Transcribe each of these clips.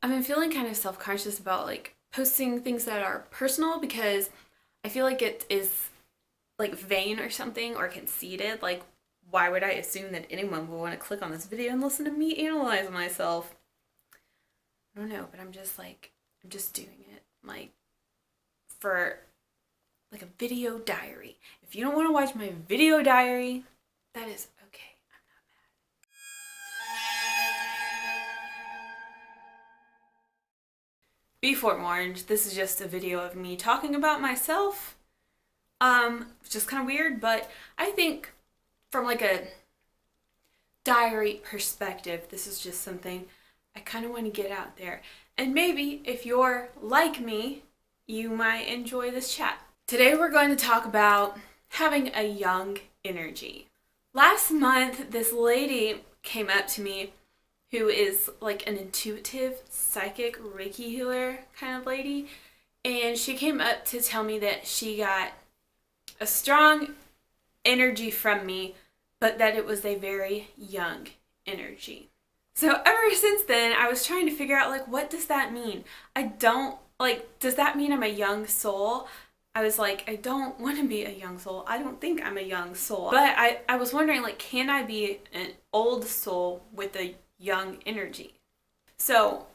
I've been feeling kind of self-conscious about like posting things that are personal because I feel like it is like vain or something or conceited. Like, why would I assume that anyone would want to click on this video and listen to me analyze myself? I don't know, but I'm just doing it like for like a video diary. If you don't want to watch my video diary, that is okay. I'm not mad. Be forewarned, this is just a video of me talking about myself. It's just kind of weird, but I think from like a diary perspective, this is just something I kind of want to get out there. And maybe if you're like me, you might enjoy this chat. Today we're going to talk about having a young energy. Last month, this lady came up to me who is like an intuitive, psychic Reiki healer kind of lady. And she came up to tell me that she got a strong energy from me, but that it was a very young energy. So ever since then, I was trying to figure out like, what does that mean? Does that mean I'm a young soul? I was like, I don't want to be a young soul. I don't think I'm a young soul. But I was wondering like, can I be an old soul with a young energy? So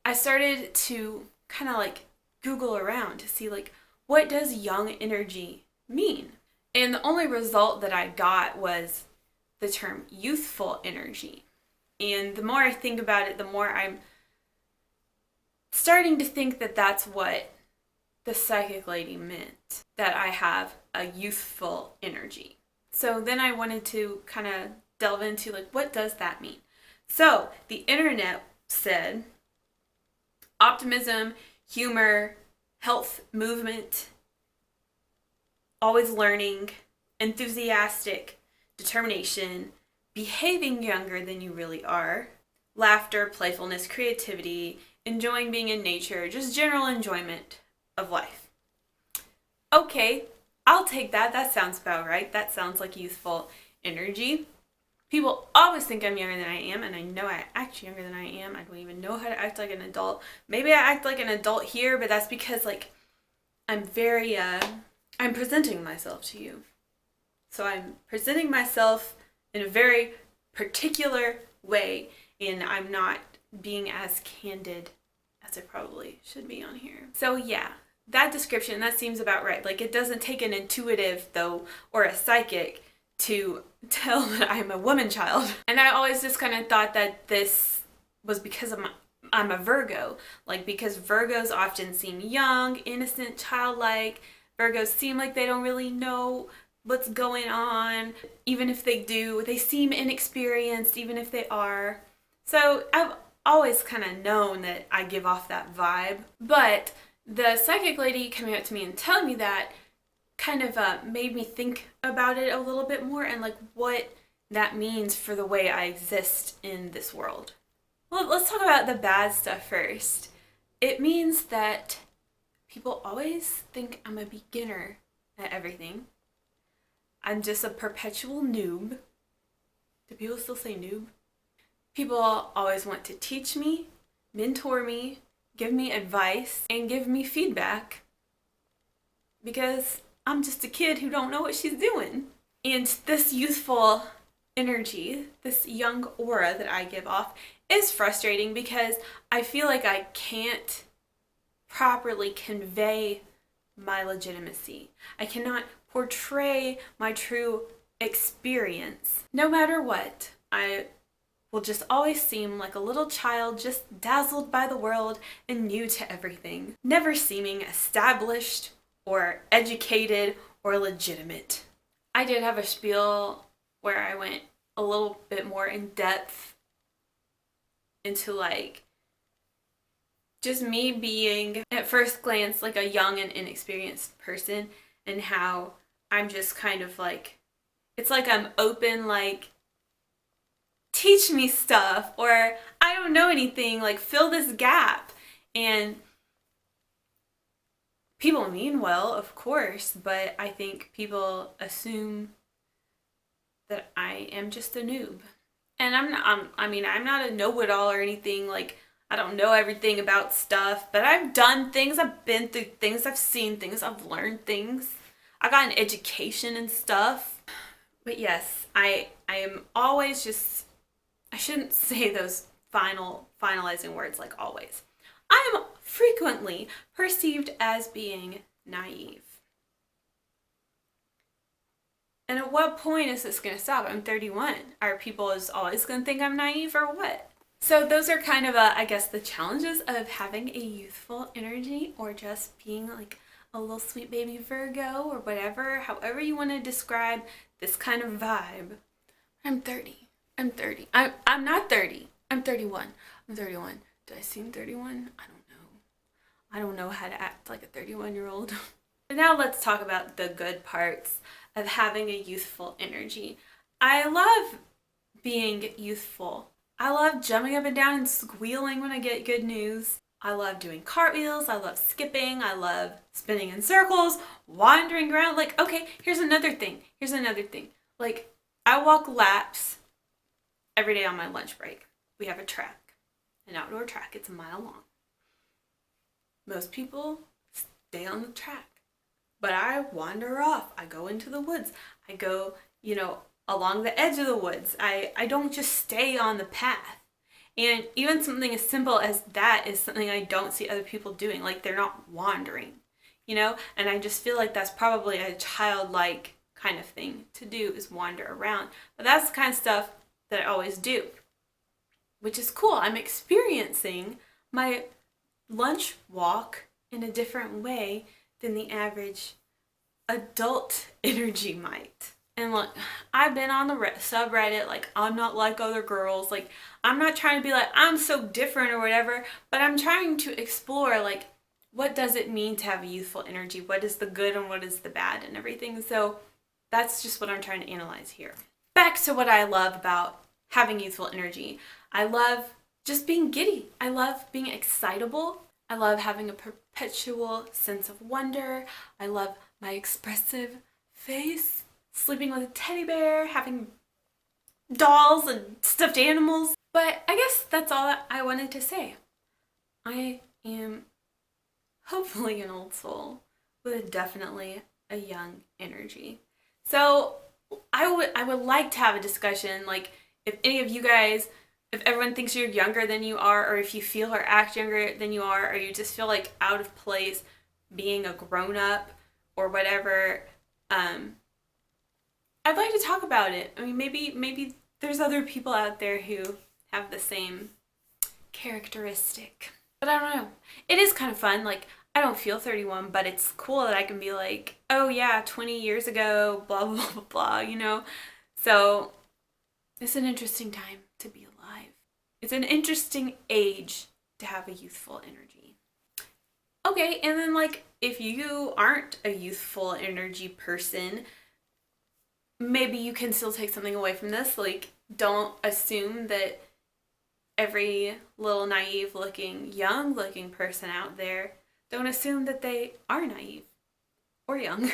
I started to kind of like Google around to see like, what does young energy mean? And the only result that I got was the term youthful energy. And the more I think about it, the more I'm starting to think that that's what the psychic lady meant, that I have a youthful energy. So then I wanted to kind of delve into like, what does that mean? So the internet said optimism, humor, health, movement, always learning, enthusiastic, determination, behaving younger than you really are, laughter, playfulness, creativity, enjoying being in nature, just general enjoyment of life. Okay, I'll take that. That sounds about right. That sounds like youthful energy. People always think I'm younger than I am, and I know I act younger than I am. I don't even know how to act like an adult. Maybe I act like an adult here, but that's because like I'm I'm presenting myself to you. So I'm presenting myself in a very particular way, and I'm not being as candid as I probably should be on here. So yeah, that description, that seems about right. Like, it doesn't take an intuitive, though, or a psychic to tell that I'm a woman child. And I always just kind of thought that this was because I'm a Virgo. Like, because Virgos often seem young, innocent, childlike. Virgos seem like they don't really know what's going on. Even if they do, they seem inexperienced, even if they are. So I've always kind of known that I give off that vibe. But the psychic lady coming up to me and telling me that kind of made me think about it a little bit more and like what that means for the way I exist in this world. Well, let's talk about the bad stuff first. It means that people always think I'm a beginner at everything. I'm just a perpetual noob. Do people still say noob? People always want to teach me, mentor me, give me advice, and give me feedback because I'm just a kid who don't know what she's doing. And this youthful energy, this young aura that I give off is frustrating because I feel like I can't properly convey my legitimacy. I cannot portray my true experience. No matter what, I will just always seem like a little child just dazzled by the world and new to everything, never seeming established or educated or legitimate. I did have a spiel where I went a little bit more in depth into like just me being at first glance like a young and inexperienced person and how I'm just kind of like, it's like I'm open, like, teach me stuff, or I don't know anything, like fill this gap. And people mean well, of course, but I think people assume that I am just a noob. And I'm not a know-it-all or anything. Like, I don't know everything about stuff, but I've done things, I've been through things, I've seen things, I've learned things. I got an education and stuff. But yes, I am always just, I shouldn't say those finalizing words like always. I am frequently perceived as being naive. And at what point is this going to stop? I'm 31. Are people always going to think I'm naive or what? So those are kind of, I guess, the challenges of having a youthful energy or just being like a little sweet baby Virgo or whatever, however you want to describe this kind of vibe. I'm 30. I'm 30. I'm not 30. I'm 31. I'm 31. Do I seem 31? I don't know. I don't know how to act like a 31-year-old. But now let's talk about the good parts of having a youthful energy. I love being youthful. I love jumping up and down and squealing when I get good news. I love doing cartwheels. I love skipping. I love spinning in circles, wandering around. Like, okay, here's another thing. Like, I walk laps every day on my lunch break. We have a track, an outdoor track. It's a mile long. Most people stay on the track, but I wander off. I go into the woods. I go, along the edge of the woods. I don't just stay on the path. And even something as simple as that is something I don't see other people doing. Like, they're not wandering, And I just feel like that's probably a childlike kind of thing to do, is wander around. But that's the kind of stuff that I always do, which is cool. I'm experiencing my lunch walk in a different way than the average adult energy might. And look, I've been on the subreddit, like, I'm not like other girls. Like, I'm not trying to be like, I'm so different or whatever, but I'm trying to explore, like, what does it mean to have a youthful energy? What is the good and what is the bad and everything? So that's just what I'm trying to analyze here. Back to what I love about having youthful energy. I love just being giddy. I love being excitable. I love having a perpetual sense of wonder. I love my expressive face, sleeping with a teddy bear, having dolls and stuffed animals. But I guess that's all I wanted to say. I am hopefully an old soul with definitely a young energy. So I would like to have a discussion, like, if any of you guys, if everyone thinks you're younger than you are, or if you feel or act younger than you are, or you just feel like out of place being a grown-up or whatever, I'd like to talk about it. I mean, maybe there's other people out there who have the same characteristic. But I don't know. It is kind of fun. Like, I don't feel 31, but it's cool that I can be like, oh yeah, 20 years ago, blah, blah, blah, blah, So it's an interesting time to be alive. It's an interesting age to have a youthful energy. Okay, and then, like, if you aren't a youthful energy person, maybe you can still take something away from this. Like, don't assume that every little naive looking, young looking person out there, don't assume that they are naive or young.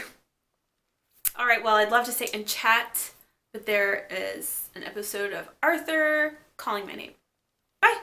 All right, well, I'd love to stay and chat, but there is an episode of Arthur calling my name. Bye.